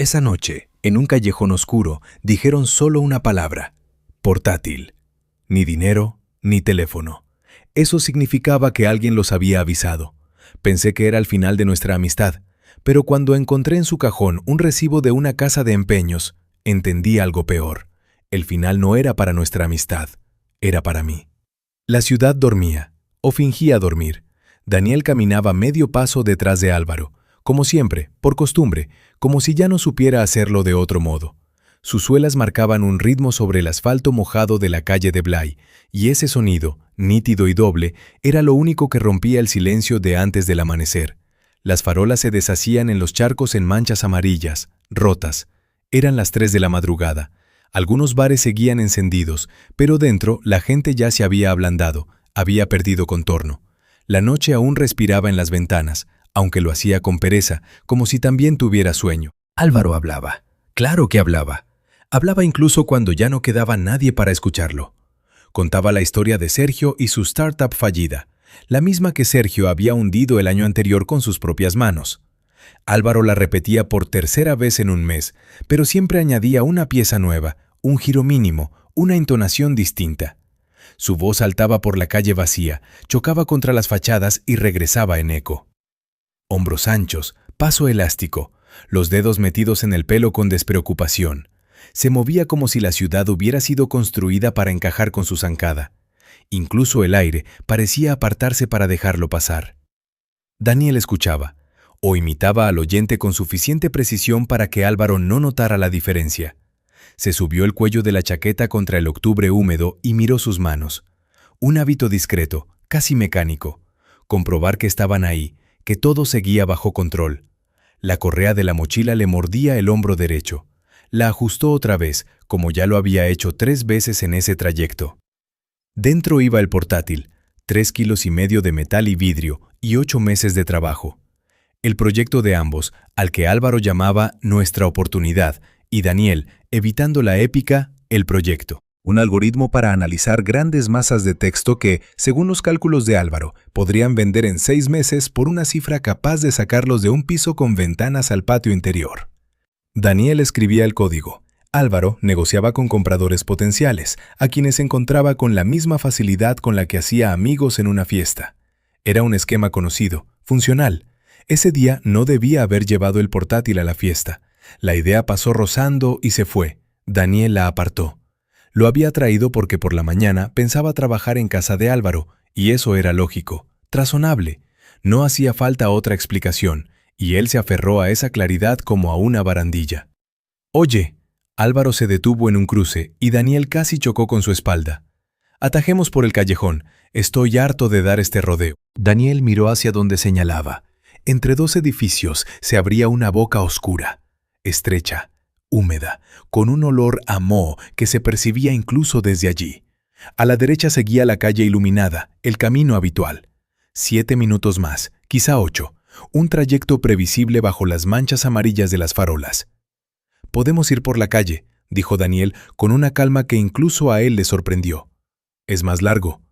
Esa noche, en un callejón oscuro, dijeron solo una palabra: portátil. Ni dinero, ni teléfono. Eso significaba que alguien los había avisado. Pensé que era el final de nuestra amistad, pero cuando encontré en su cajón un recibo de una casa de empeños, entendí algo peor. El final no era para nuestra amistad, era para mí. La ciudad dormía, o fingía dormir. Daniel caminaba medio paso detrás de Álvaro, como siempre, por costumbre, como si ya no supiera hacerlo de otro modo. Sus suelas marcaban un ritmo sobre el asfalto mojado de la calle de Blay, y ese sonido, nítido y doble, era lo único que rompía el silencio de antes del amanecer. Las farolas se deshacían en los charcos en manchas amarillas, rotas. Eran las 3 de la madrugada. Algunos bares seguían encendidos, pero dentro la gente ya se había ablandado, había perdido contorno. La noche aún respiraba en las ventanas, aunque lo hacía con pereza, como si también tuviera sueño. Álvaro hablaba. Claro que hablaba. Hablaba incluso cuando ya no quedaba nadie para escucharlo. Contaba la historia de Sergio y su startup fallida, la misma que Sergio había hundido el año anterior con sus propias manos. Álvaro la repetía por tercera vez en un mes, pero siempre añadía una pieza nueva, un giro mínimo, una entonación distinta. Su voz saltaba por la calle vacía, chocaba contra las fachadas y regresaba en eco. Hombros anchos, paso elástico, los dedos metidos en el pelo con despreocupación. Se movía como si la ciudad hubiera sido construida para encajar con su zancada. Incluso el aire parecía apartarse para dejarlo pasar. Daniel escuchaba, o imitaba al oyente con suficiente precisión para que Álvaro no notara la diferencia. Se subió el cuello de la chaqueta contra el octubre húmedo y miró sus manos. Un hábito discreto, casi mecánico. Comprobar que estaban ahí, que todo seguía bajo control. La correa de la mochila le mordía el hombro derecho. La ajustó otra vez, como ya lo había hecho 3 veces en ese trayecto. Dentro iba el portátil, 3,5 kilos de metal y vidrio y 8 meses de trabajo. El proyecto de ambos, al que Álvaro llamaba nuestra oportunidad, y Daniel, evitando la épica, el proyecto. Un algoritmo para analizar grandes masas de texto que, según los cálculos de Álvaro, podrían vender en 6 meses por una cifra capaz de sacarlos de un piso con ventanas al patio interior. Daniel escribía el código. Álvaro negociaba con compradores potenciales, a quienes encontraba con la misma facilidad con la que hacía amigos en una fiesta. Era un esquema conocido, funcional. Ese día no debía haber llevado el portátil a la fiesta. La idea pasó rozando y se fue. Daniel la apartó. Lo había traído porque por la mañana pensaba trabajar en casa de Álvaro, y eso era lógico, razonable. No hacía falta otra explicación, y él se aferró a esa claridad como a una barandilla. «Oye». Álvaro se detuvo en un cruce y Daniel casi chocó con su espalda. «Atajemos por el callejón. Estoy harto de dar este rodeo». Daniel miró hacia donde señalaba. Entre 2 edificios se abría una boca oscura, estrecha, húmeda, con un olor a moho que se percibía incluso desde allí. A la derecha seguía la calle iluminada, el camino habitual. 7 minutos más, quizá 8, un trayecto previsible bajo las manchas amarillas de las farolas. «Podemos ir por la calle», dijo Daniel con una calma que incluso a él le sorprendió. «Es más largo».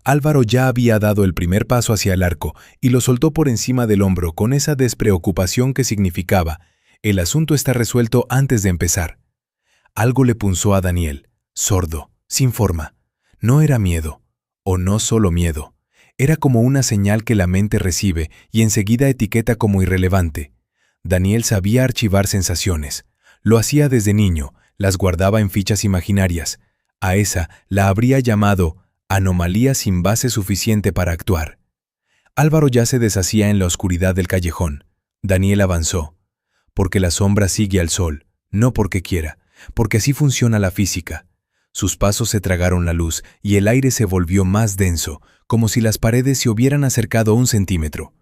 Álvaro ya había dado el primer paso hacia el arco y lo soltó por encima del hombro con esa despreocupación que significaba: el asunto está resuelto antes de empezar. Algo le punzó a Daniel, sordo, sin forma. No era miedo, o no solo miedo. Era como una señal que la mente recibe y enseguida etiqueta como irrelevante. Daniel sabía archivar sensaciones. Lo hacía desde niño, las guardaba en fichas imaginarias. A esa la habría llamado anomalía sin base suficiente para actuar. Álvaro ya se deshacía en la oscuridad del callejón. Daniel avanzó. Porque la sombra sigue al sol, no porque quiera, porque así funciona la física. Sus pasos se tragaron la luz y el aire se volvió más denso, como si las paredes se hubieran acercado 1 centímetro.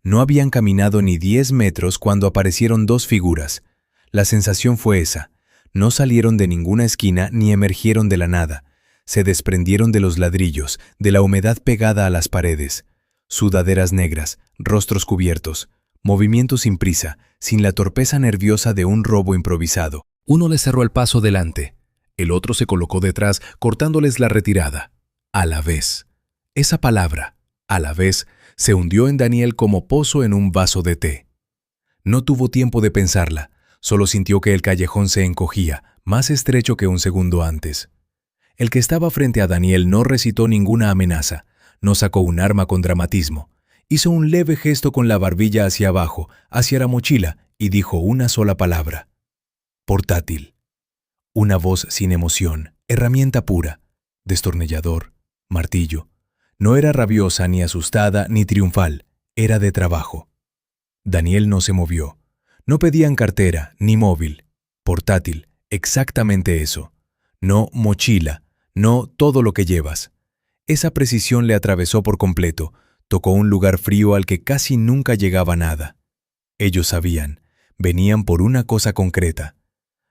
No habían caminado ni 10 metros cuando aparecieron 2 figuras. La sensación fue esa. No salieron de ninguna esquina ni emergieron de la nada. Se desprendieron de los ladrillos, de la humedad pegada a las paredes. Sudaderas negras, rostros cubiertos, movimientos sin prisa, sin la torpeza nerviosa de un robo improvisado. Uno les cerró el paso delante. El otro se colocó detrás, cortándoles la retirada. A la vez. Esa palabra, a la vez, se hundió en Daniel como pozo en un vaso de té. No tuvo tiempo de pensarla. Solo sintió que el callejón se encogía, más estrecho que un segundo antes. El que estaba frente a Daniel no recitó ninguna amenaza, no sacó un arma con dramatismo. Hizo un leve gesto con la barbilla hacia abajo, hacia la mochila, y dijo una sola palabra. Portátil. Una voz sin emoción, herramienta pura, destornillador, martillo. No era rabiosa, ni asustada, ni triunfal, era de trabajo. Daniel no se movió. No pedían cartera, ni móvil. Portátil, exactamente eso. No mochila, no todo lo que llevas. Esa precisión le atravesó por completo, tocó un lugar frío al que casi nunca llegaba nada. Ellos sabían, venían por una cosa concreta.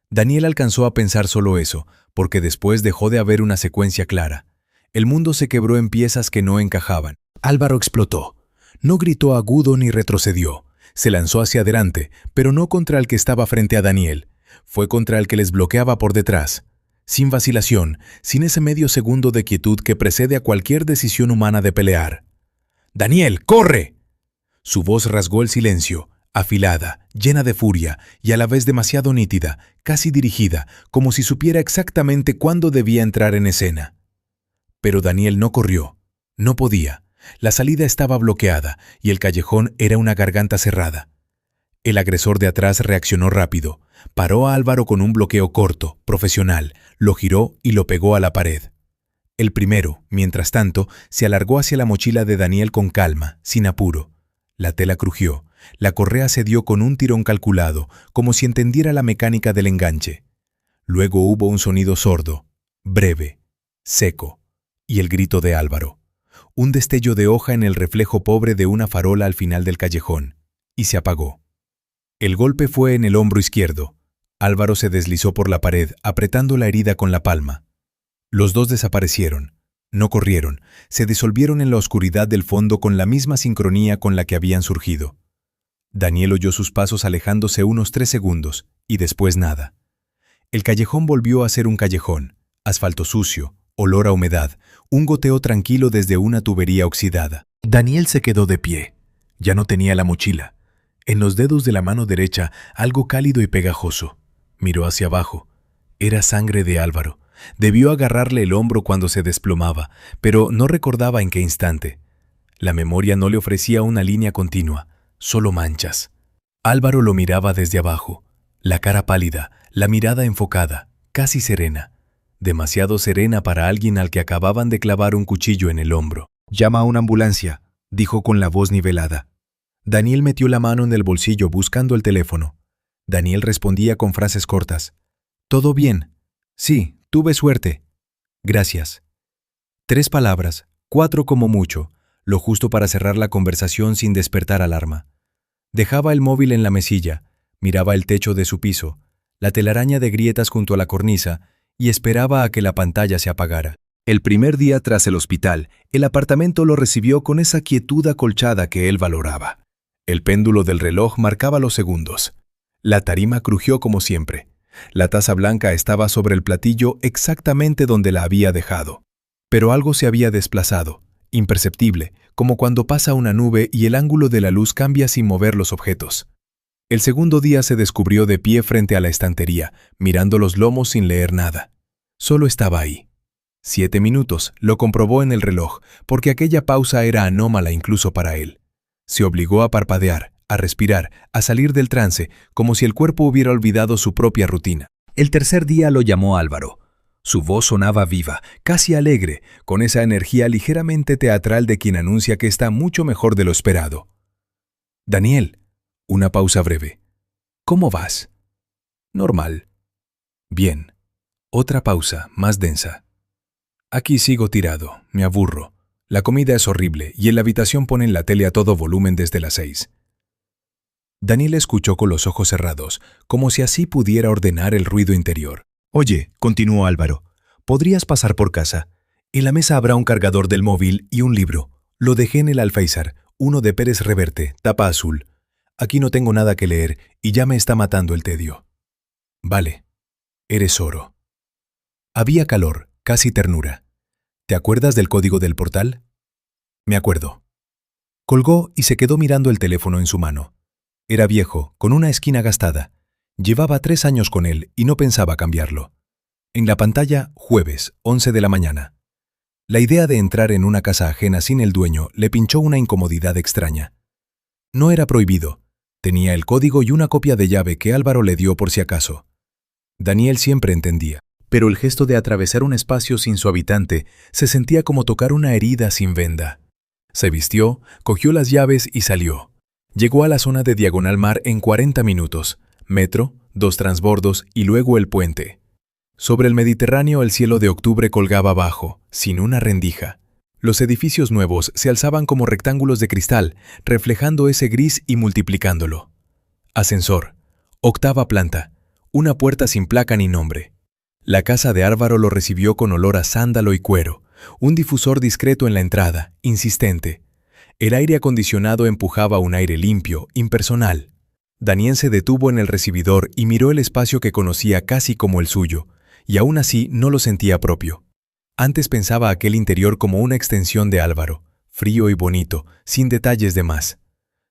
Daniel alcanzó a pensar solo eso, porque después dejó de haber una secuencia clara. El mundo se quebró en piezas que no encajaban. Álvaro explotó. No gritó agudo ni retrocedió. Se lanzó hacia adelante, pero no contra el que estaba frente a Daniel. Fue contra el que les bloqueaba por detrás. Sin vacilación, sin ese medio segundo de quietud que precede a cualquier decisión humana de pelear. ¡Daniel, corre! Su voz rasgó el silencio, afilada, llena de furia y a la vez demasiado nítida, casi dirigida, como si supiera exactamente cuándo debía entrar en escena. Pero Daniel no corrió. No podía. La salida estaba bloqueada y el callejón era una garganta cerrada. El agresor de atrás reaccionó rápido. Paró a Álvaro con un bloqueo corto, profesional, lo giró y lo pegó a la pared. El primero, mientras tanto, se alargó hacia la mochila de Daniel con calma, sin apuro. La tela crujió. La correa cedió con un tirón calculado, como si entendiera la mecánica del enganche. Luego hubo un sonido sordo, breve, seco, y el grito de Álvaro. Un destello de hoja en el reflejo pobre de una farola al final del callejón, y se apagó. El golpe fue en el hombro izquierdo. Álvaro se deslizó por la pared, apretando la herida con la palma. Los dos desaparecieron. No corrieron, se disolvieron en la oscuridad del fondo con la misma sincronía con la que habían surgido. Daniel oyó sus pasos alejándose unos 3 segundos, y después nada. El callejón volvió a ser un callejón, asfalto sucio, olor a humedad, un goteo tranquilo desde una tubería oxidada. Daniel se quedó de pie. Ya no tenía la mochila. En los dedos de la mano derecha, algo cálido y pegajoso. Miró hacia abajo. Era sangre de Álvaro. Debió agarrarle el hombro cuando se desplomaba, pero no recordaba en qué instante. La memoria no le ofrecía una línea continua, solo manchas. Álvaro lo miraba desde abajo, la cara pálida, la mirada enfocada, casi serena. Demasiado serena para alguien al que acababan de clavar un cuchillo en el hombro. «Llama a una ambulancia», dijo con la voz nivelada. Daniel metió la mano en el bolsillo buscando el teléfono. Daniel respondía con frases cortas. «Todo bien. Sí, tuve suerte. Gracias». 3 palabras, 4 como mucho, lo justo para cerrar la conversación sin despertar alarma. Dejaba el móvil en la mesilla, miraba el techo de su piso, la telaraña de grietas junto a la cornisa, y esperaba a que la pantalla se apagara. El primer día tras el hospital, el apartamento lo recibió con esa quietud acolchada que él valoraba. El péndulo del reloj marcaba los segundos. La tarima crujió como siempre. La taza blanca estaba sobre el platillo exactamente donde la había dejado. Pero algo se había desplazado, imperceptible, como cuando pasa una nube y el ángulo de la luz cambia sin mover los objetos. El segundo día se descubrió de pie frente a la estantería, mirando los lomos sin leer nada. Solo estaba ahí. 7 minutos, lo comprobó en el reloj, porque aquella pausa era anómala incluso para él. Se obligó a parpadear, a respirar, a salir del trance, como si el cuerpo hubiera olvidado su propia rutina. El tercer día lo llamó Álvaro. Su voz sonaba viva, casi alegre, con esa energía ligeramente teatral de quien anuncia que está mucho mejor de lo esperado. «Daniel». Una pausa breve. «¿Cómo vas?» «Normal». «Bien». Otra pausa, más densa. «Aquí sigo tirado, me aburro. La comida es horrible y en la habitación ponen la tele a todo volumen desde las 6». Daniel escuchó con los ojos cerrados, como si así pudiera ordenar el ruido interior. «Oye», continuó Álvaro, «podrías pasar por casa. En la mesa habrá un cargador del móvil y un libro. Lo dejé en el alféizar, uno de Pérez Reverte, tapa azul. Aquí no tengo nada que leer y ya me está matando el tedio». «Vale. Eres oro». Había calor, casi ternura. «¿Te acuerdas del código del portal?» «Me acuerdo». Colgó y se quedó mirando el teléfono en su mano. Era viejo, con una esquina gastada. Llevaba 3 años con él y no pensaba cambiarlo. En la pantalla, jueves, 11 de la mañana. La idea de entrar en una casa ajena sin el dueño le pinchó una incomodidad extraña. No era prohibido. Tenía el código y una copia de llave que Álvaro le dio por si acaso. Daniel siempre entendía, pero el gesto de atravesar un espacio sin su habitante se sentía como tocar una herida sin venda. Se vistió, cogió las llaves y salió. Llegó a la zona de Diagonal Mar en 40 minutos, metro, 2 transbordos y luego el puente. Sobre el Mediterráneo el cielo de octubre colgaba bajo, sin una rendija. Los edificios nuevos se alzaban como rectángulos de cristal, reflejando ese gris y multiplicándolo. Ascensor, 8ª planta, una puerta sin placa ni nombre. La casa de Álvaro lo recibió con olor a sándalo y cuero, un difusor discreto en la entrada, insistente. El aire acondicionado empujaba un aire limpio, impersonal. Daniel se detuvo en el recibidor y miró el espacio que conocía casi como el suyo, y aún así no lo sentía propio. Antes pensaba aquel interior como una extensión de Álvaro, frío y bonito, sin detalles de más.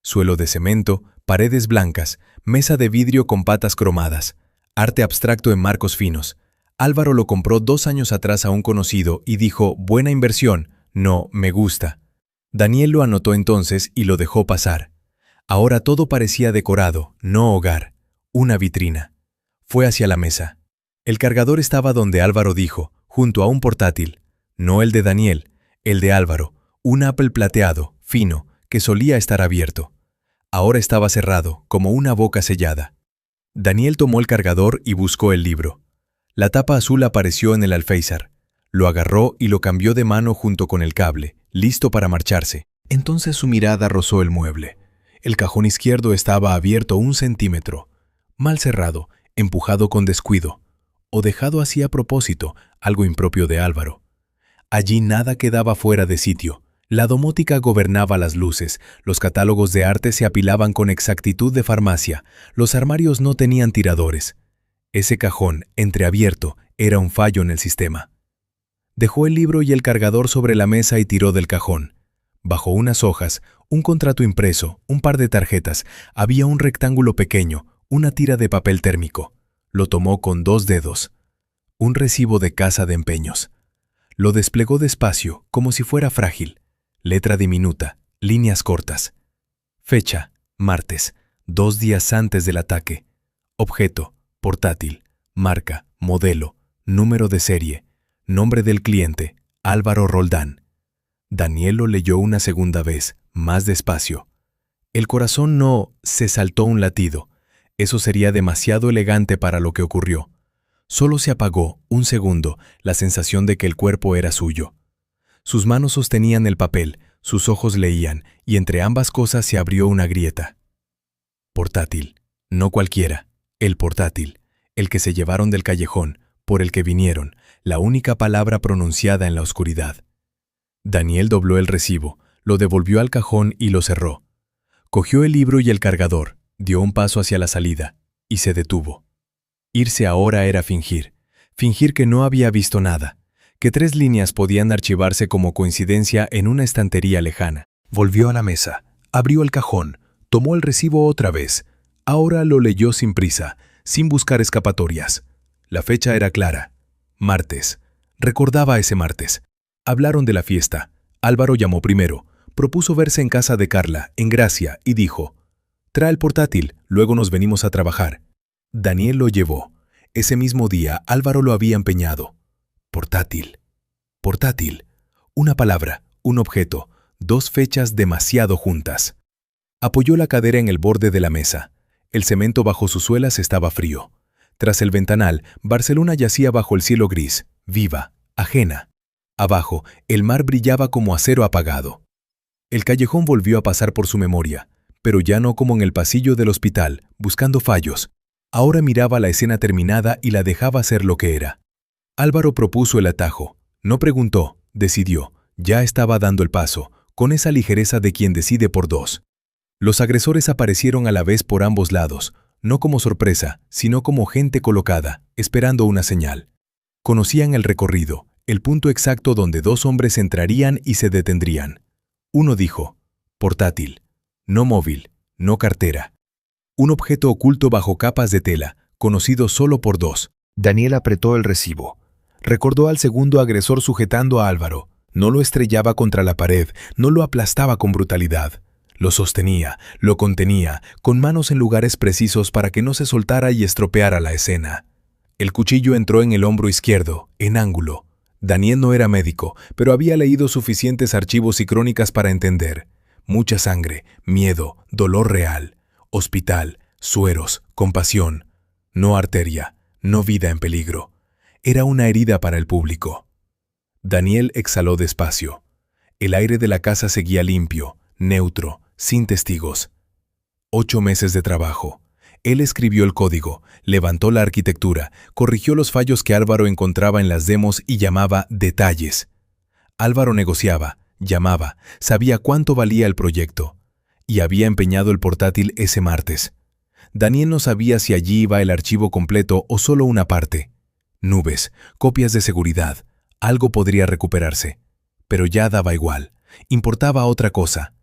Suelo de cemento, paredes blancas, mesa de vidrio con patas cromadas, arte abstracto en marcos finos. Álvaro lo compró 2 años atrás a un conocido y dijo, buena inversión, no, me gusta. Daniel lo anotó entonces y lo dejó pasar. Ahora todo parecía decorado, no hogar, una vitrina. Fue hacia la mesa. El cargador estaba donde Álvaro dijo, junto a un portátil. No el de Daniel, el de Álvaro, un Apple plateado, fino, que solía estar abierto. Ahora estaba cerrado, como una boca sellada. Daniel tomó el cargador y buscó el libro. La tapa azul apareció en el alféizar. Lo agarró y lo cambió de mano junto con el cable, listo para marcharse. Entonces su mirada rozó el mueble. El cajón izquierdo estaba abierto 1 centímetro, mal cerrado, empujado con descuido, o dejado así a propósito, algo impropio de Álvaro. Allí nada quedaba fuera de sitio. La domótica gobernaba las luces, los catálogos de arte se apilaban con exactitud de farmacia, los armarios no tenían tiradores. Ese cajón, entreabierto, era un fallo en el sistema. Dejó el libro y el cargador sobre la mesa y tiró del cajón. Bajo unas hojas, un contrato impreso, un par de tarjetas, había un rectángulo pequeño, una tira de papel térmico. Lo tomó con 2 dedos. Un recibo de casa de empeños. Lo desplegó despacio, como si fuera frágil. Letra diminuta, líneas cortas. Fecha, martes, 2 días antes del ataque. Objeto, portátil, marca, modelo, número de serie, nombre del cliente, Álvaro Roldán. Daniel lo leyó una segunda vez, más despacio. El corazón no se saltó un latido. Eso sería demasiado elegante para lo que ocurrió. Solo se apagó, un segundo, la sensación de que el cuerpo era suyo. Sus manos sostenían el papel, sus ojos leían, y entre ambas cosas se abrió una grieta. Portátil. No cualquiera. El portátil. El que se llevaron del callejón, por el que vinieron, la única palabra pronunciada en la oscuridad. Daniel dobló el recibo, lo devolvió al cajón y lo cerró. Cogió el libro y el cargador, dio un paso hacia la salida, y se detuvo. Irse ahora era fingir que no había visto nada, que 3 líneas podían archivarse como coincidencia en una estantería lejana. Volvió a la mesa, abrió el cajón, tomó el recibo otra vez. Ahora lo leyó sin prisa, sin buscar escapatorias. La fecha era clara. Martes. Recordaba ese martes. Hablaron de la fiesta. Álvaro llamó primero. Propuso verse en casa de Carla, en Gracia, y dijo, «Trae el portátil, luego nos venimos a trabajar». Daniel lo llevó. Ese mismo día Álvaro lo había empeñado. Portátil. Portátil. Una palabra, un objeto, 2 fechas demasiado juntas. Apoyó la cadera en el borde de la mesa. El cemento bajo sus suelas estaba frío. Tras el ventanal, Barcelona yacía bajo el cielo gris, viva, ajena. Abajo, el mar brillaba como acero apagado. El callejón volvió a pasar por su memoria, pero ya no como en el pasillo del hospital, buscando fallos. Ahora miraba la escena terminada y la dejaba ser lo que era. Álvaro propuso el atajo. No preguntó, decidió. Ya estaba dando el paso, con esa ligereza de quien decide por 2. Los agresores aparecieron a la vez por ambos lados, no como sorpresa, sino como gente colocada, esperando una señal. Conocían el recorrido, el punto exacto donde 2 hombres entrarían y se detendrían. Uno dijo, portátil, no móvil, no cartera. Un objeto oculto bajo capas de tela, conocido solo por dos. Daniel apretó el recibo. Recordó al segundo agresor sujetando a Álvaro. No lo estrellaba contra la pared, no lo aplastaba con brutalidad. Lo sostenía, lo contenía, con manos en lugares precisos para que no se soltara y estropeara la escena. El cuchillo entró en el hombro izquierdo, en ángulo. Daniel no era médico, pero había leído suficientes archivos y crónicas para entender. Mucha sangre, miedo, dolor real. Hospital, sueros, compasión. No arteria, no vida en peligro. Era una herida para el público. Daniel exhaló despacio. El aire de la casa seguía limpio, neutro, sin testigos. 8 meses de trabajo. Él escribió el código, levantó la arquitectura, corrigió los fallos que Álvaro encontraba en las demos y llamaba detalles. Álvaro negociaba, llamaba, sabía cuánto valía el proyecto. Y había empeñado el portátil ese martes. Daniel no sabía si allí iba el archivo completo o solo una parte. Nubes, copias de seguridad, algo podría recuperarse. Pero ya daba igual, importaba otra cosa.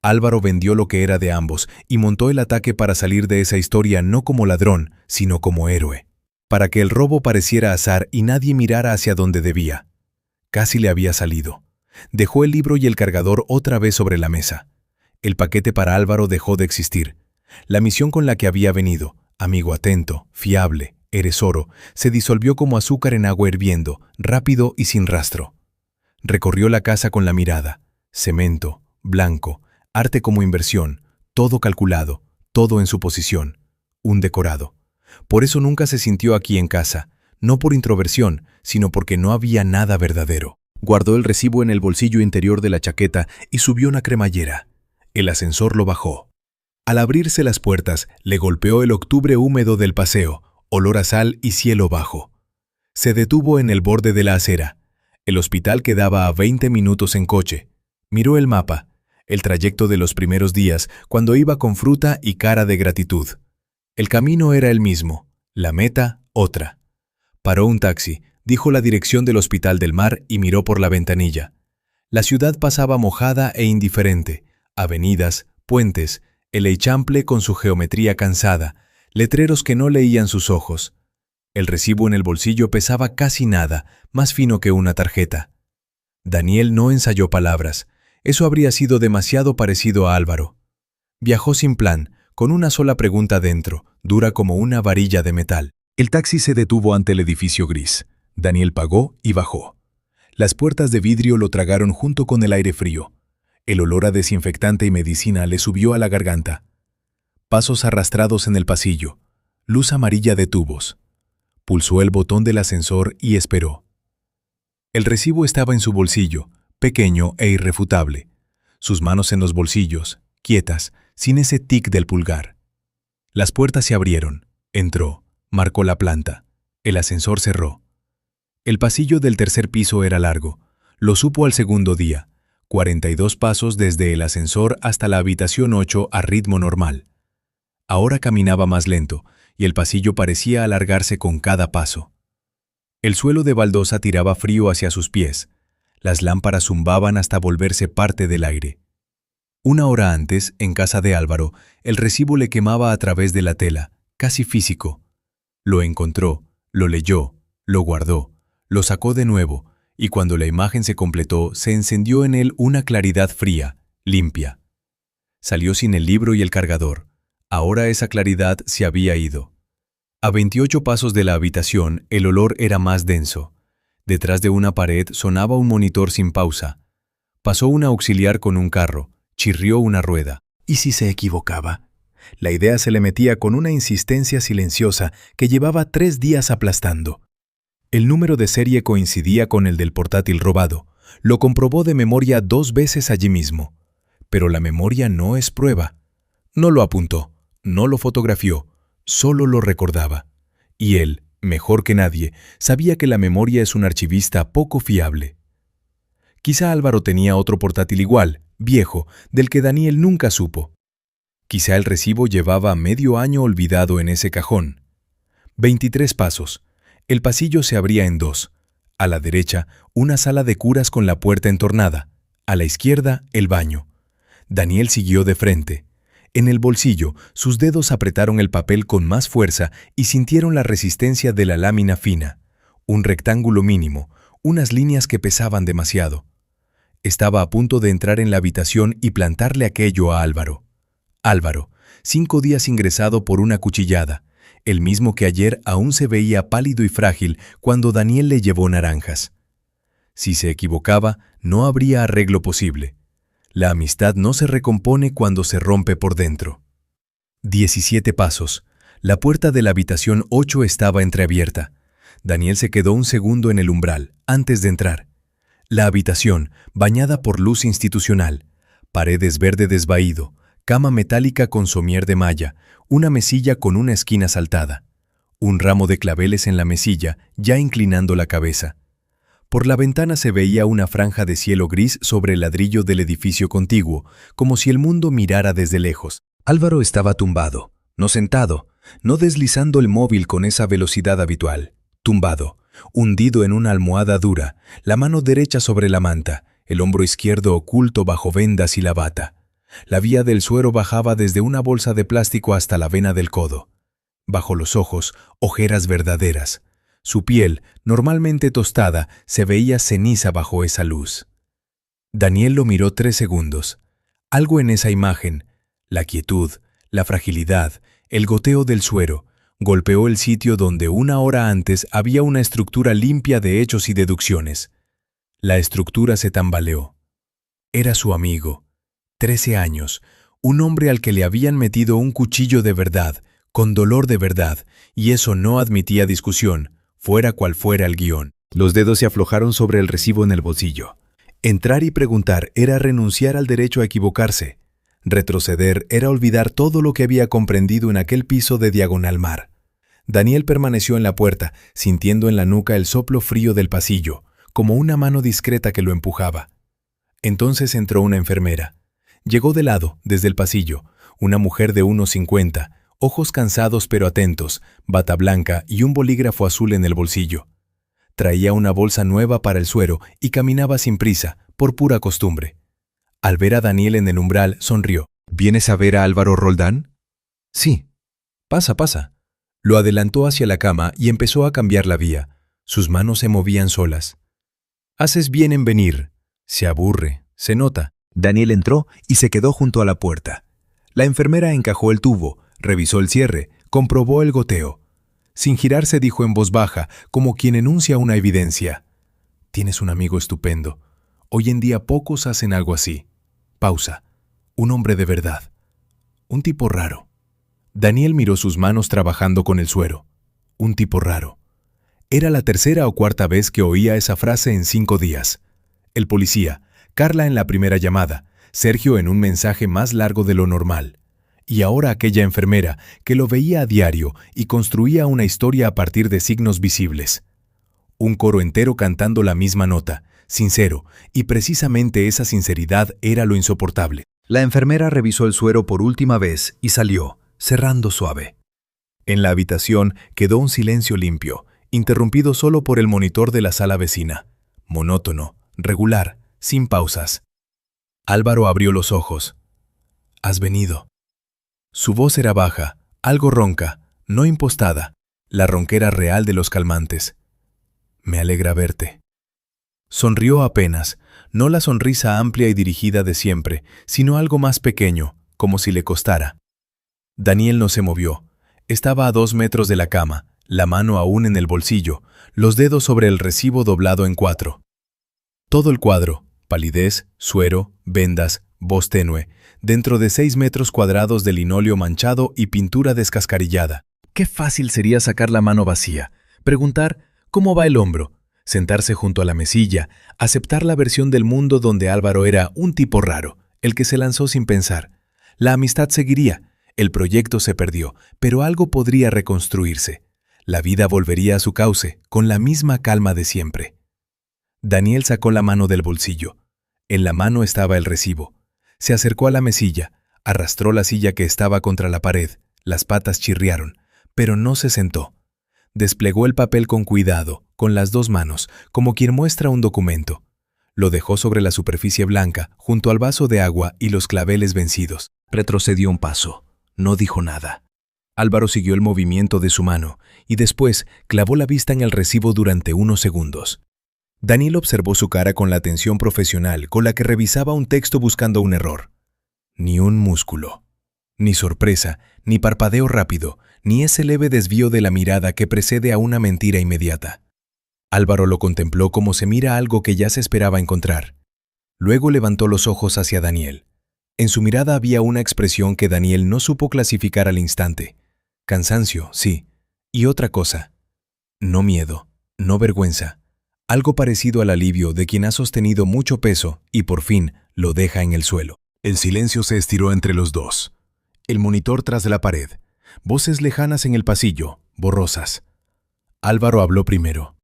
Álvaro vendió lo que era de ambos y montó el ataque para salir de esa historia no como ladrón, sino como héroe. Para que el robo pareciera azar y nadie mirara hacia donde debía. Casi le había salido. Dejó el libro y el cargador otra vez sobre la mesa. El paquete para Álvaro dejó de existir. La misión con la que había venido, amigo atento, fiable, eres oro, se disolvió como azúcar en agua hirviendo, rápido y sin rastro. Recorrió la casa con la mirada. Cemento, blanco, arte como inversión, todo calculado, todo en su posición. Un decorado. Por eso nunca se sintió aquí en casa, no por introversión, sino porque no había nada verdadero. Guardó el recibo en el bolsillo interior de la chaqueta y subió una cremallera. El ascensor lo bajó. Al abrirse las puertas, le golpeó el octubre húmedo del paseo, olor a sal y cielo bajo. Se detuvo en el borde de la acera. El hospital quedaba a 20 minutos en coche. Miró el mapa. El trayecto de los primeros días, cuando iba con fruta y cara de gratitud. El camino era el mismo, la meta otra. Paró un taxi, dijo la dirección del Hospital del Mar y miró por la ventanilla. La ciudad pasaba mojada e indiferente, avenidas, puentes, el Eixample con su geometría cansada, letreros que no leían sus ojos. El recibo en el bolsillo pesaba casi nada, más fino que una tarjeta. Daniel no ensayó palabras. Eso habría sido demasiado parecido a Álvaro. Viajó sin plan, con una sola pregunta dentro, dura como una varilla de metal. El taxi se detuvo ante el edificio gris. Daniel pagó y bajó. Las puertas de vidrio lo tragaron junto con el aire frío. El olor a desinfectante y medicina le subió a la garganta. Pasos arrastrados en el pasillo. Luz amarilla de tubos. Pulsó el botón del ascensor y esperó. El recibo estaba en su bolsillo, pequeño e irrefutable, sus manos en los bolsillos, quietas, sin ese tic del pulgar. Las puertas se abrieron, entró, marcó la planta, el ascensor cerró. El pasillo del tercer piso era largo, lo supo al segundo día, 42 pasos desde el ascensor hasta la habitación 8 a ritmo normal. Ahora caminaba más lento, y el pasillo parecía alargarse con cada paso. El suelo de baldosa tiraba frío hacia sus pies. Las lámparas zumbaban hasta volverse parte del aire. Una hora antes, en casa de Álvaro, el recibo le quemaba a través de la tela, casi físico. Lo encontró, lo leyó, lo guardó, lo sacó de nuevo, y cuando la imagen se completó, se encendió en él una claridad fría, limpia. Salió sin el libro y el cargador. Ahora esa claridad se había ido. A 28 pasos de la habitación, el olor era más denso. Detrás de una pared sonaba un monitor sin pausa. Pasó un auxiliar con un carro, chirrió una rueda. ¿Y si se equivocaba? La idea se le metía con una insistencia silenciosa que llevaba 3 días aplastando. El número de serie coincidía con el del portátil robado. Lo comprobó de memoria 2 veces allí mismo. Pero la memoria no es prueba. No lo apuntó, no lo fotografió, solo lo recordaba. Y él, mejor que nadie, sabía que la memoria es un archivista poco fiable. Quizá Álvaro tenía otro portátil igual, viejo, del que Daniel nunca supo. Quizá el recibo llevaba medio año olvidado en ese cajón. 23 pasos. El pasillo se abría en 2. A la derecha, una sala de curas con la puerta entornada. A la izquierda, el baño. Daniel siguió de frente. En el bolsillo, sus dedos apretaron el papel con más fuerza y sintieron la resistencia de la lámina fina. Un rectángulo mínimo, unas líneas que pesaban demasiado. Estaba a punto de entrar en la habitación y plantarle aquello a Álvaro. Álvaro, 5 días ingresado por una cuchillada, el mismo que ayer aún se veía pálido y frágil cuando Daniel le llevó naranjas. Si se equivocaba, no habría arreglo posible. La amistad no se recompone cuando se rompe por dentro. 17 pasos. La puerta de la habitación 8 estaba entreabierta. Daniel se quedó un segundo en el umbral, antes de entrar. La habitación, bañada por luz institucional, paredes verde desvaído, cama metálica con somier de malla, una mesilla con una esquina saltada, un ramo de claveles en la mesilla, ya inclinando la cabeza. Por la ventana se veía una franja de cielo gris sobre el ladrillo del edificio contiguo, como si el mundo mirara desde lejos. Álvaro estaba tumbado, no sentado, no deslizando el móvil con esa velocidad habitual. Tumbado, hundido en una almohada dura, la mano derecha sobre la manta, el hombro izquierdo oculto bajo vendas y la bata. La vía del suero bajaba desde una bolsa de plástico hasta la vena del codo. Bajo los ojos, ojeras verdaderas. Su piel, normalmente tostada, se veía ceniza bajo esa luz. Daniel lo miró 3 segundos. Algo en esa imagen, la quietud, la fragilidad, el goteo del suero, golpeó el sitio donde 1 hora antes había una estructura limpia de hechos y deducciones. La estructura se tambaleó. Era su amigo. 13 años, un hombre al que le habían metido un cuchillo de verdad, con dolor de verdad, y eso no admitía discusión, fuera cual fuera el guión. Los dedos se aflojaron sobre el recibo en el bolsillo. Entrar y preguntar era renunciar al derecho a equivocarse. Retroceder era olvidar todo lo que había comprendido en aquel piso de diagonal mar. Daniel permaneció en la puerta, sintiendo en la nuca el soplo frío del pasillo, como una mano discreta que lo empujaba. Entonces entró una enfermera. Llegó de lado, desde el pasillo, una mujer de unos 50, ojos cansados pero atentos, bata blanca y un bolígrafo azul en el bolsillo. Traía una bolsa nueva para el suero y caminaba sin prisa, por pura costumbre. Al ver a Daniel en el umbral, sonrió. ¿Vienes a ver a Álvaro Roldán? Sí. Pasa, pasa. Lo adelantó hacia la cama y empezó a cambiar la vía. Sus manos se movían solas. Haces bien en venir. Se aburre, se nota. Daniel entró y se quedó junto a la puerta. La enfermera encajó el tubo, revisó el cierre, comprobó el goteo. Sin girarse dijo en voz baja, como quien enuncia una evidencia. Tienes un amigo estupendo. Hoy en día pocos hacen algo así. Pausa. Un hombre de verdad. Un tipo raro. Daniel miró sus manos trabajando con el suero. Un tipo raro. Era la 3ª o 4ª vez que oía esa frase en 5 días. El policía, Carla en la primera llamada, Sergio en un mensaje más largo de lo normal. Y ahora aquella enfermera que lo veía a diario y construía una historia a partir de signos visibles. Un coro entero cantando la misma nota, sincero, y precisamente esa sinceridad era lo insoportable. La enfermera revisó el suero por última vez y salió, cerrando suave. En la habitación quedó un silencio limpio, interrumpido solo por el monitor de la sala vecina. Monótono, regular, sin pausas. Álvaro abrió los ojos. «¿Has venido?» Su voz era baja, algo ronca, no impostada, la ronquera real de los calmantes. «Me alegra verte». Sonrió apenas, no la sonrisa amplia y dirigida de siempre, sino algo más pequeño, como si le costara. Daniel no se movió. Estaba a 2 metros de la cama, la mano aún en el bolsillo, los dedos sobre el recibo doblado en 4. Todo el cuadro, palidez, suero, vendas, voz tenue, dentro de 6 metros cuadrados de linóleo manchado y pintura descascarillada. Qué fácil sería sacar la mano vacía, preguntar ¿cómo va el hombro?, sentarse junto a la mesilla, aceptar la versión del mundo donde Álvaro era un tipo raro, el que se lanzó sin pensar. La amistad seguiría, el proyecto se perdió, pero algo podría reconstruirse. La vida volvería a su cauce, con la misma calma de siempre. Daniel sacó la mano del bolsillo. En la mano estaba el recibo. Se acercó a la mesilla, arrastró la silla que estaba contra la pared, las patas chirriaron, pero no se sentó. Desplegó el papel con cuidado, con las 2 manos, como quien muestra un documento. Lo dejó sobre la superficie blanca, junto al vaso de agua y los claveles vencidos. Retrocedió un paso. No dijo nada. Álvaro siguió el movimiento de su mano y después clavó la vista en el recibo durante unos segundos. Daniel observó su cara con la atención profesional con la que revisaba un texto buscando un error. Ni un músculo, ni sorpresa, ni parpadeo rápido, ni ese leve desvío de la mirada que precede a una mentira inmediata. Álvaro lo contempló como se mira algo que ya se esperaba encontrar. Luego levantó los ojos hacia Daniel. En su mirada había una expresión que Daniel no supo clasificar al instante. Cansancio, sí, y otra cosa. No miedo, no vergüenza. Algo parecido al alivio de quien ha sostenido mucho peso y por fin lo deja en el suelo. El silencio se estiró entre los dos. El monitor tras de la pared. Voces lejanas en el pasillo, borrosas. Álvaro habló primero.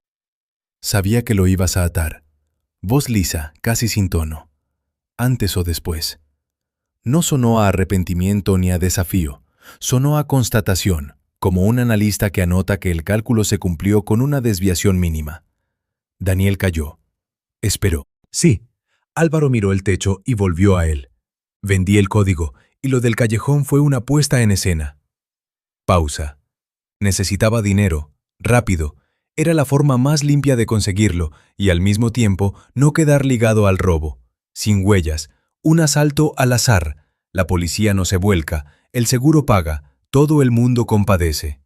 Sabía que lo ibas a atar. Voz lisa, casi sin tono. Antes o después. No sonó a arrepentimiento ni a desafío. Sonó a constatación, como un analista que anota que el cálculo se cumplió con una desviación mínima. Daniel calló. Esperó. Sí. Álvaro miró el techo y volvió a él. Vendí el código y lo del callejón fue una puesta en escena. Pausa. Necesitaba dinero, rápido. Era la forma más limpia de conseguirlo y al mismo tiempo no quedar ligado al robo. Sin huellas, un asalto al azar. La policía no se vuelca, el seguro paga, todo el mundo compadece.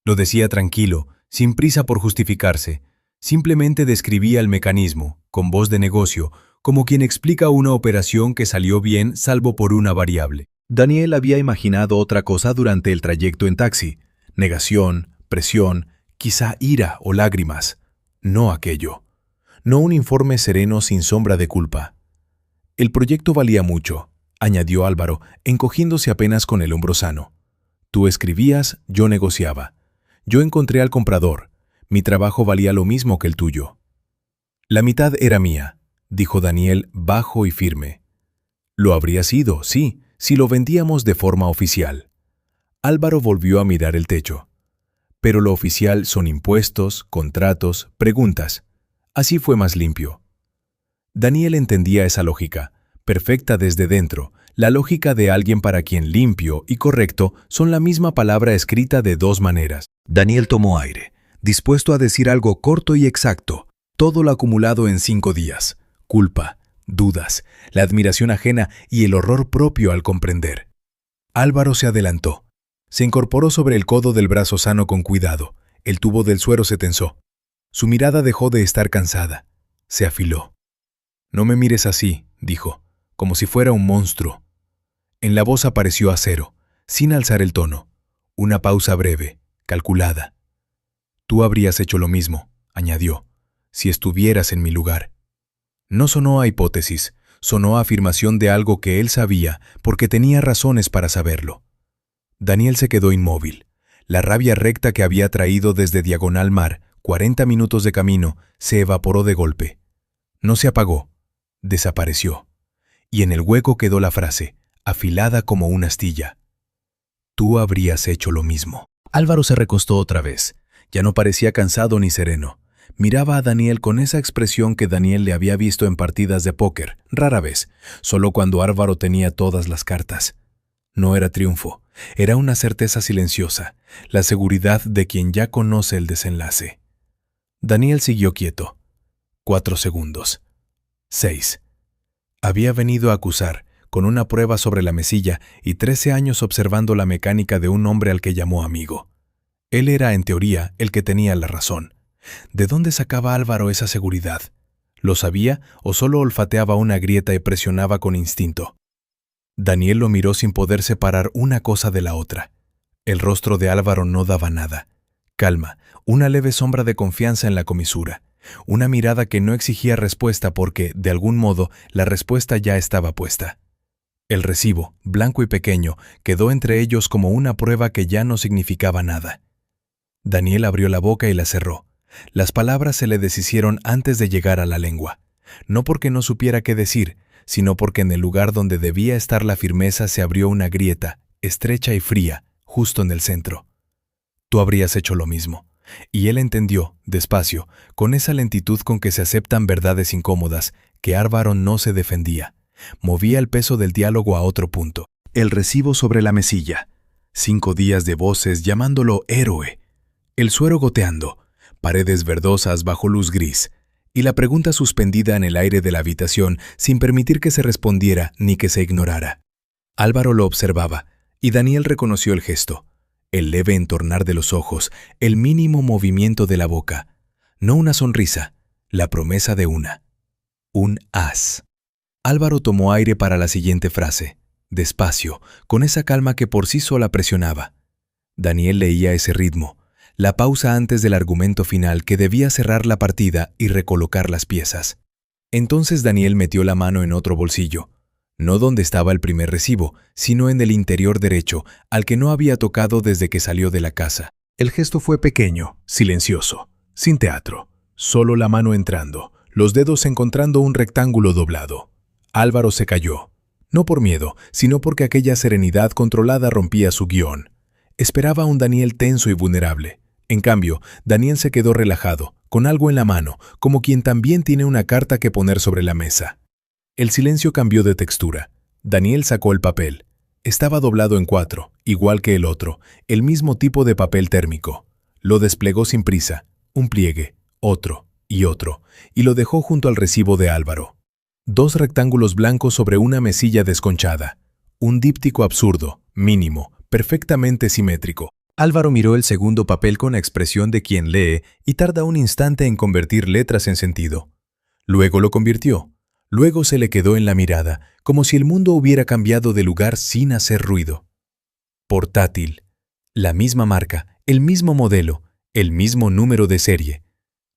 Lo decía tranquilo, sin prisa por justificarse. Simplemente describía el mecanismo, con voz de negocio, como quien explica una operación que salió bien salvo por una variable. Daniel había imaginado otra cosa durante el trayecto en taxi. Negación, presión, quizá ira o lágrimas. No aquello. No un informe sereno sin sombra de culpa. El proyecto valía mucho, añadió Álvaro, encogiéndose apenas con el hombro sano. Tú escribías, yo negociaba. Yo encontré al comprador. Mi trabajo valía lo mismo que el tuyo. La mitad era mía, dijo Daniel bajo y firme. Lo habría sido, sí, si lo vendíamos de forma oficial. Álvaro volvió a mirar el techo. Pero lo oficial son impuestos, contratos, preguntas. Así fue más limpio. Daniel entendía esa lógica, perfecta desde dentro, la lógica de alguien para quien limpio y correcto son la misma palabra escrita de dos maneras. Daniel tomó aire, dispuesto a decir algo corto y exacto, todo lo acumulado en 5 días. Culpa, dudas, la admiración ajena y el horror propio al comprender. Álvaro se adelantó. Se incorporó sobre el codo del brazo sano con cuidado. El tubo del suero se tensó. Su mirada dejó de estar cansada. Se afiló. No me mires así, dijo, como si fuera un monstruo. En la voz apareció acero, sin alzar el tono. Una pausa breve, calculada. Tú habrías hecho lo mismo, añadió, si estuvieras en mi lugar. No sonó a hipótesis, sonó a afirmación de algo que él sabía porque tenía razones para saberlo. Daniel se quedó inmóvil. La rabia recta que había traído desde Diagonal Mar, 40 minutos de camino, se evaporó de golpe. No se apagó, desapareció. Y en el hueco quedó la frase, afilada como una astilla. Tú habrías hecho lo mismo. Álvaro se recostó otra vez. Ya no parecía cansado ni sereno. Miraba a Daniel con esa expresión que Daniel le había visto en partidas de póker, rara vez, solo cuando Álvaro tenía todas las cartas. No era triunfo, era una certeza silenciosa, la seguridad de quien ya conoce el desenlace. Daniel siguió quieto. 4 segundos. 6. Había venido a acusar, con una prueba sobre la mesilla y 13 años observando la mecánica de un hombre al que llamó amigo. Él era, en teoría, el que tenía la razón. ¿De dónde sacaba Álvaro esa seguridad? ¿Lo sabía o solo olfateaba una grieta y presionaba con instinto? Daniel lo miró sin poder separar una cosa de la otra. El rostro de Álvaro no daba nada. Calma, una leve sombra de confianza en la comisura. Una mirada que no exigía respuesta porque, de algún modo, la respuesta ya estaba puesta. El recibo, blanco y pequeño, quedó entre ellos como una prueba que ya no significaba nada. Daniel abrió la boca y la cerró. Las palabras se le deshicieron antes de llegar a la lengua. No porque no supiera qué decir, sino porque en el lugar donde debía estar la firmeza se abrió una grieta, estrecha y fría, justo en el centro. Tú habrías hecho lo mismo. Y él entendió, despacio, con esa lentitud con que se aceptan verdades incómodas, que Álvaro no se defendía. Movía el peso del diálogo a otro punto. El recibo sobre la mesilla. 5 días de voces llamándolo héroe. El suero goteando. Paredes verdosas bajo luz gris. Y la pregunta suspendida en el aire de la habitación sin permitir que se respondiera ni que se ignorara. Álvaro lo observaba, y Daniel reconoció el gesto. El leve entornar de los ojos, el mínimo movimiento de la boca. No una sonrisa, la promesa de una. Un as. Álvaro tomó aire para la siguiente frase, despacio, con esa calma que por sí sola presionaba. Daniel leía ese ritmo, la pausa antes del argumento final que debía cerrar la partida y recolocar las piezas. Entonces Daniel metió la mano en otro bolsillo. No donde estaba el primer recibo, sino en el interior derecho, al que no había tocado desde que salió de la casa. El gesto fue pequeño, silencioso, sin teatro. Solo la mano entrando, los dedos encontrando un rectángulo doblado. Álvaro se calló. No por miedo, sino porque aquella serenidad controlada rompía su guión. Esperaba a un Daniel tenso y vulnerable. En cambio, Daniel se quedó relajado, con algo en la mano, como quien también tiene una carta que poner sobre la mesa. El silencio cambió de textura. Daniel sacó el papel. Estaba doblado en 4, igual que el otro, el mismo tipo de papel térmico. Lo desplegó sin prisa, un pliegue, otro, y lo dejó junto al recibo de Álvaro. 2 rectángulos blancos sobre una mesilla desconchada. Un díptico absurdo, mínimo, perfectamente simétrico. Álvaro miró el segundo papel con la expresión de quien lee y tarda un instante en convertir letras en sentido. Luego lo convirtió. Luego se le quedó en la mirada, como si el mundo hubiera cambiado de lugar sin hacer ruido. Portátil. La misma marca, el mismo modelo, el mismo número de serie.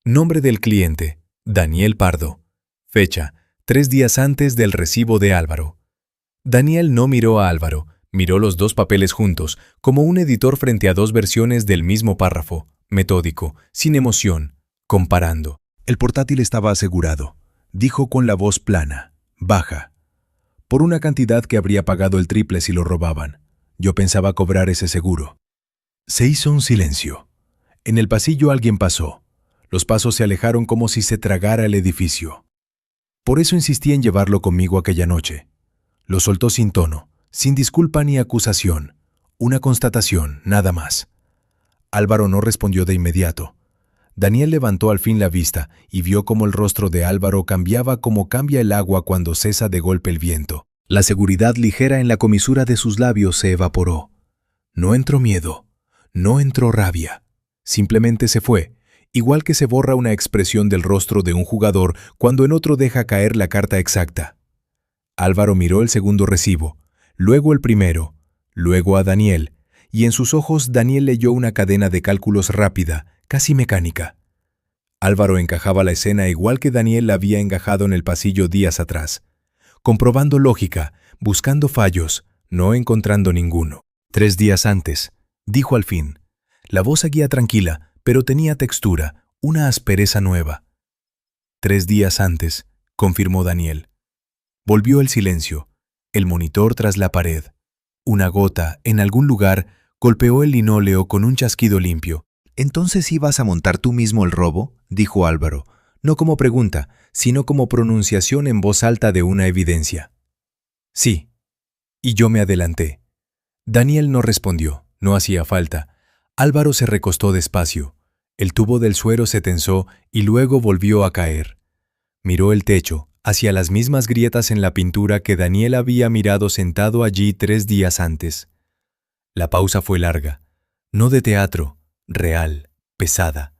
Nombre del cliente, Daniel Pardo. Fecha, 3 días antes del recibo de Álvaro. Daniel no miró a Álvaro, miró los 2 papeles juntos, como un editor frente a 2 versiones del mismo párrafo, metódico, sin emoción, comparando. El portátil estaba asegurado. Dijo con la voz plana, baja, por una cantidad que habría pagado el triple si lo robaban. Yo pensaba cobrar ese seguro. Se hizo un silencio. En el pasillo alguien pasó. Los pasos se alejaron como si se tragara el edificio. Por eso insistí en llevarlo conmigo aquella noche. Lo soltó sin tono, sin disculpa ni acusación. Una constatación, nada más. Álvaro no respondió de inmediato. Daniel levantó al fin la vista y vio cómo el rostro de Álvaro cambiaba como cambia el agua cuando cesa de golpe el viento. La seguridad ligera en la comisura de sus labios se evaporó. No entró miedo, no entró rabia. Simplemente se fue, igual que se borra una expresión del rostro de un jugador cuando en otro deja caer la carta exacta. Álvaro miró el segundo recibo, luego el primero, luego a Daniel, y en sus ojos Daniel leyó una cadena de cálculos rápida, casi mecánica. Álvaro encajaba la escena igual que Daniel la había encajado en el pasillo días atrás, comprobando lógica, buscando fallos, no encontrando ninguno. 3 días antes, dijo al fin. La voz seguía tranquila, pero tenía textura, una aspereza nueva. 3 días antes, confirmó Daniel. Volvió el silencio, el monitor tras la pared. Una gota, en algún lugar, golpeó el linóleo con un chasquido limpio. «¿Entonces ibas a montar tú mismo el robo?», dijo Álvaro, no como pregunta, sino como pronunciación en voz alta de una evidencia. «Sí». Y yo me adelanté. Daniel no respondió, no hacía falta. Álvaro se recostó despacio. El tubo del suero se tensó y luego volvió a caer. Miró el techo, hacia las mismas grietas en la pintura que Daniel había mirado sentado allí 3 días antes. La pausa fue larga, no de teatro, real, pesada.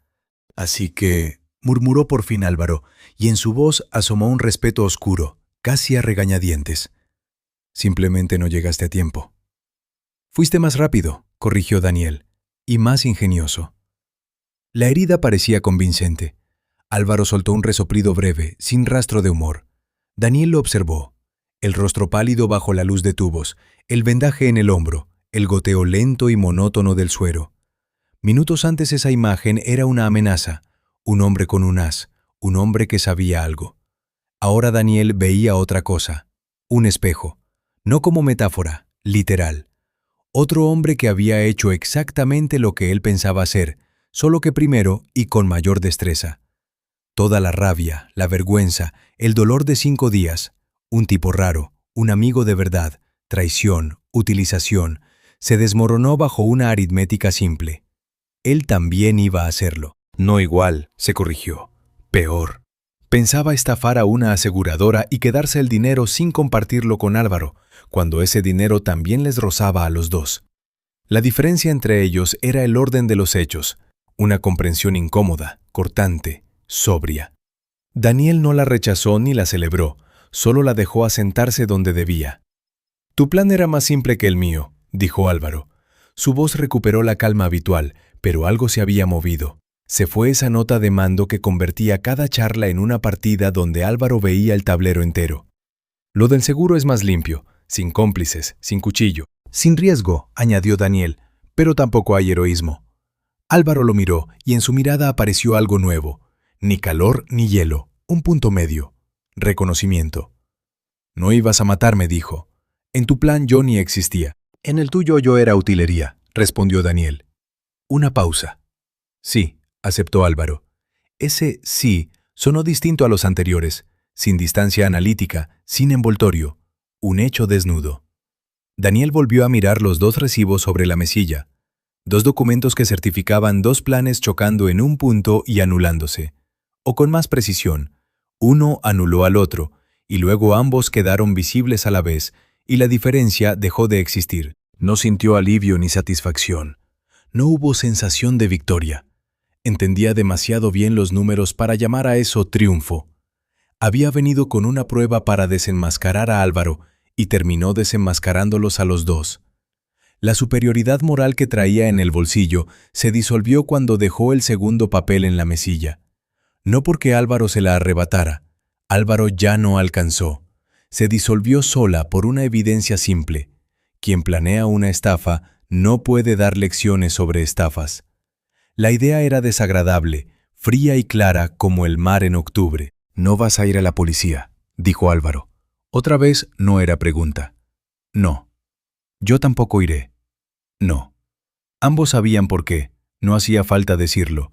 «Así que», murmuró por fin Álvaro, y en su voz asomó un respeto oscuro, casi a regañadientes. «Simplemente no llegaste a tiempo». «Fuiste más rápido», corrigió Daniel, «y más ingenioso». La herida parecía convincente. Álvaro soltó un resoplido breve, sin rastro de humor. Daniel lo observó. El rostro pálido bajo la luz de tubos, el vendaje en el hombro, el goteo lento y monótono del suero. Minutos antes esa imagen era una amenaza, un hombre con un as, un hombre que sabía algo. Ahora Daniel veía otra cosa, un espejo, no como metáfora, literal. Otro hombre que había hecho exactamente lo que él pensaba hacer, solo que primero y con mayor destreza. Toda la rabia, la vergüenza, el dolor de 5 días, un tipo raro, un amigo de verdad, traición, utilización, se desmoronó bajo una aritmética simple. Él también iba a hacerlo. No igual, se corrigió. Peor. Pensaba estafar a una aseguradora y quedarse el dinero sin compartirlo con Álvaro, cuando ese dinero también les rozaba a los dos. La diferencia entre ellos era el orden de los hechos, una comprensión incómoda, cortante, sobria. Daniel no la rechazó ni la celebró, solo la dejó asentarse donde debía. «Tu plan era más simple que el mío», dijo Álvaro. Su voz recuperó la calma habitual, pero algo se había movido. Se fue esa nota de mando que convertía cada charla en una partida donde Álvaro veía el tablero entero. «Lo del seguro es más limpio, sin cómplices, sin cuchillo. Sin riesgo», añadió Daniel, «pero tampoco hay heroísmo». Álvaro lo miró y en su mirada apareció algo nuevo. Ni calor ni hielo, un punto medio. Reconocimiento. «No ibas a matarme», dijo. «En tu plan yo ni existía. En el tuyo yo era utilería», respondió Daniel. Una pausa. «Sí», aceptó Álvaro. Ese sí sonó distinto a los anteriores, sin distancia analítica, sin envoltorio, un hecho desnudo. Daniel volvió a mirar los 2 recibos sobre la mesilla, 2 documentos que certificaban 2 planes chocando en un punto y anulándose. O con más precisión, uno anuló al otro, y luego ambos quedaron visibles a la vez, y la diferencia dejó de existir. No sintió alivio ni satisfacción. No hubo sensación de victoria. Entendía demasiado bien los números para llamar a eso triunfo. Había venido con una prueba para desenmascarar a Álvaro y terminó desenmascarándolos a los dos. La superioridad moral que traía en el bolsillo se disolvió cuando dejó el segundo papel en la mesilla. No porque Álvaro se la arrebatara. Álvaro ya no alcanzó. Se disolvió sola por una evidencia simple. Quien planea una estafa no puede dar lecciones sobre estafas. La idea era desagradable, fría y clara como el mar en octubre. «No vas a ir a la policía», dijo Álvaro. Otra vez no era pregunta. «No». «Yo tampoco iré». «No». Ambos sabían por qué, no hacía falta decirlo.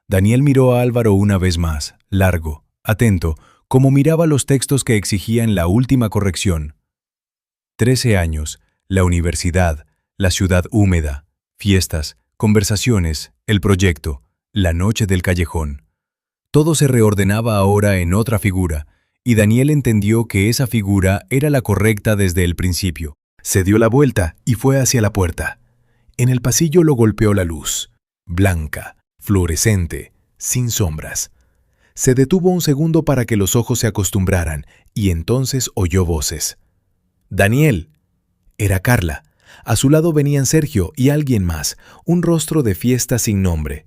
Daniel miró a Álvaro una vez más, largo, atento, como miraba los textos que exigían la última corrección. 13 años, la universidad, la ciudad húmeda, fiestas, conversaciones, el proyecto, la noche del callejón. Todo se reordenaba ahora en otra figura, y Daniel entendió que esa figura era la correcta desde el principio. Se dio la vuelta y fue hacia la puerta. En el pasillo lo golpeó la luz, blanca, fluorescente, sin sombras. Se detuvo un segundo para que los ojos se acostumbraran, y entonces oyó voces. «¡Daniel!». Era Carla. A su lado venían Sergio y alguien más, un rostro de fiesta sin nombre.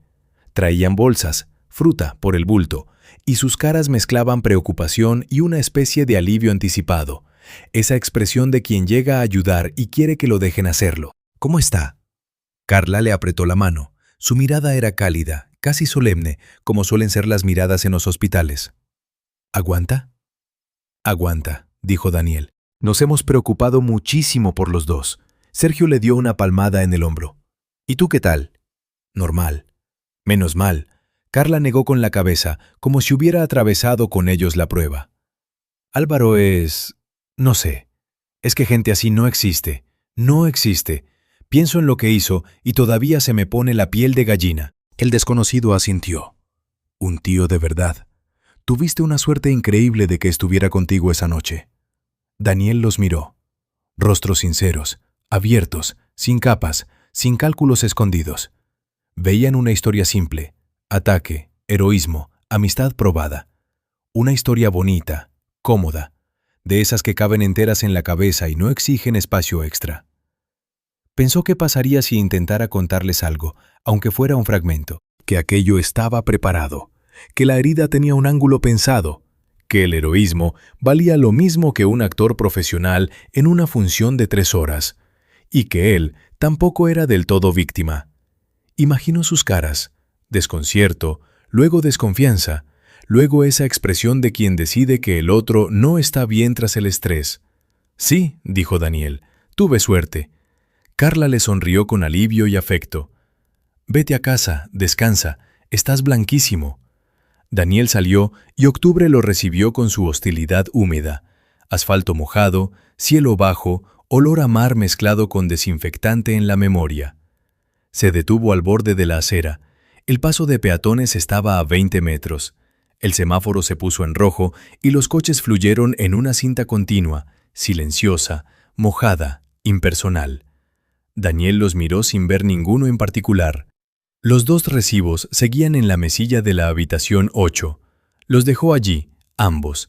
Traían bolsas, fruta por el bulto, y sus caras mezclaban preocupación y una especie de alivio anticipado, esa expresión de quien llega a ayudar y quiere que lo dejen hacerlo. «¿Cómo está?». Carla le apretó la mano. Su mirada era cálida, casi solemne, como suelen ser las miradas en los hospitales. «¿Aguanta?». «Aguanta», dijo Daniel. «Nos hemos preocupado muchísimo por los dos». Sergio le dio una palmada en el hombro. «¿Y tú qué tal?». «Normal». «Menos mal». Carla negó con la cabeza, como si hubiera atravesado con ellos la prueba. «Álvaro es... no sé. Es que gente así no existe. No existe. Pienso en lo que hizo y todavía se me pone la piel de gallina». El desconocido asintió. «Un tío de verdad. Tuviste una suerte increíble de que estuviera contigo esa noche». Daniel los miró. Rostros sinceros, abiertos, sin capas, sin cálculos escondidos. Veían una historia simple, ataque, heroísmo, amistad probada. Una historia bonita, cómoda, de esas que caben enteras en la cabeza y no exigen espacio extra. Pensó qué pasaría si intentara contarles algo, aunque fuera un fragmento, que aquello estaba preparado, que la herida tenía un ángulo pensado, que el heroísmo valía lo mismo que un actor profesional en una función de 3 horas, y que él tampoco era del todo víctima. Imaginó sus caras, desconcierto, luego desconfianza, luego esa expresión de quien decide que el otro no está bien tras el estrés. «Sí», dijo Daniel, «tuve suerte». Carla le sonrió con alivio y afecto. Vete a casa, descansa, estás blanquísimo. Daniel salió y octubre lo recibió con su hostilidad húmeda. Asfalto mojado, cielo bajo, olor a mar mezclado con desinfectante en la memoria. Se detuvo al borde de la acera. El paso de peatones estaba a 20 metros. El semáforo se puso en rojo y los coches fluyeron en una cinta continua, silenciosa, mojada, impersonal. Daniel los miró sin ver ninguno en particular. Los dos recibos seguían en la mesilla de la habitación 8. Los dejó allí, ambos.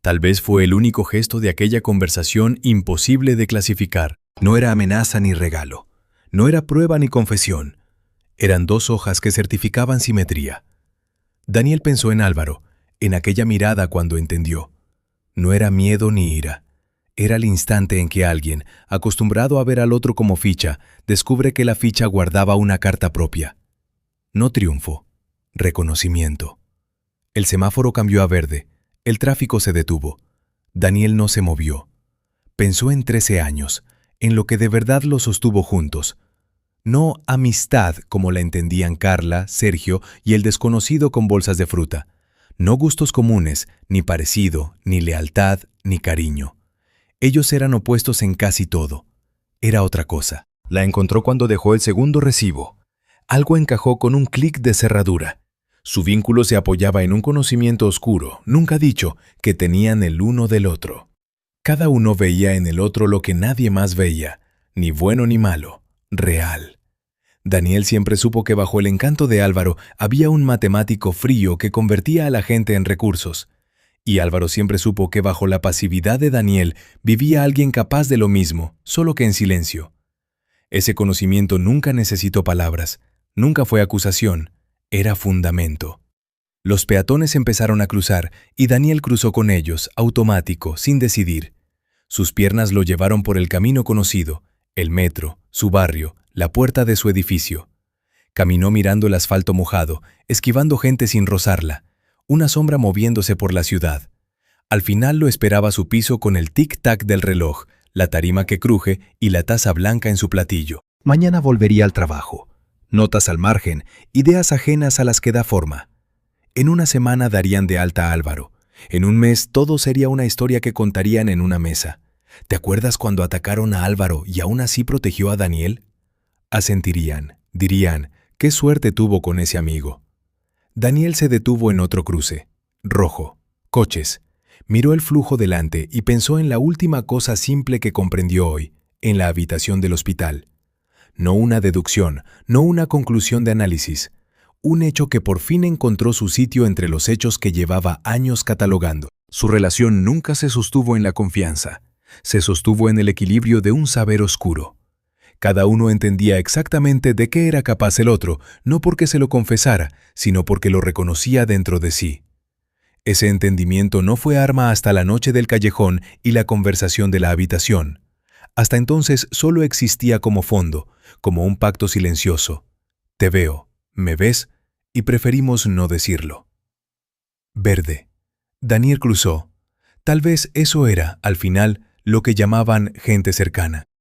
Tal vez fue el único gesto de aquella conversación imposible de clasificar. No era amenaza ni regalo. No era prueba ni confesión. Eran dos hojas que certificaban simetría. Daniel pensó en Álvaro, en aquella mirada cuando entendió. No era miedo ni ira. Era el instante en que alguien, acostumbrado a ver al otro como ficha, descubre que la ficha guardaba una carta propia. No triunfo, reconocimiento. El semáforo cambió a verde. El tráfico se detuvo. Daniel no se movió. Pensó en 13 años, en lo que de verdad los sostuvo juntos. No amistad como la entendían Carla, Sergio y el desconocido con bolsas de fruta. No gustos comunes, ni parecido, ni lealtad, ni cariño. Ellos eran opuestos en casi todo. Era otra cosa. La encontró cuando dejó el segundo recibo. Algo encajó con un clic de cerradura. Su vínculo se apoyaba en un conocimiento oscuro, nunca dicho, que tenían el uno del otro. Cada uno veía en el otro lo que nadie más veía, ni bueno ni malo, real. Daniel siempre supo que bajo el encanto de Álvaro había un matemático frío que convertía a la gente en recursos. Y Álvaro siempre supo que bajo la pasividad de Daniel vivía alguien capaz de lo mismo, solo que en silencio. Ese conocimiento nunca necesitó palabras, nunca fue acusación, era fundamento. Los peatones empezaron a cruzar y Daniel cruzó con ellos, automático, sin decidir. Sus piernas lo llevaron por el camino conocido, el metro, su barrio, la puerta de su edificio. Caminó mirando el asfalto mojado, esquivando gente sin rozarla, una sombra moviéndose por la ciudad. Al final lo esperaba su piso con el tic-tac del reloj, la tarima que cruje y la taza blanca en su platillo. Mañana volvería al trabajo. Notas al margen, ideas ajenas a las que da forma. En una semana darían de alta a Álvaro. En un mes todo sería una historia que contarían en una mesa. ¿Te acuerdas cuando atacaron a Álvaro y aún así protegió a Daniel? Asentirían, dirían, qué suerte tuvo con ese amigo. Daniel se detuvo en otro cruce. Rojo. Coches. Miró el flujo delante y pensó en la última cosa simple que comprendió hoy, en la habitación del hospital. No una deducción, no una conclusión de análisis. Un hecho que por fin encontró su sitio entre los hechos que llevaba años catalogando. Su relación nunca se sostuvo en la confianza. Se sostuvo en el equilibrio de un saber oscuro. Cada uno entendía exactamente de qué era capaz el otro, no porque se lo confesara, sino porque lo reconocía dentro de sí. Ese entendimiento no fue arma hasta la noche del callejón y la conversación de la habitación. Hasta entonces solo existía como fondo, como un pacto silencioso. Te veo, me ves, y preferimos no decirlo. Verde. Daniel cruzó. Tal vez eso era, al final, lo que llamaban gente cercana.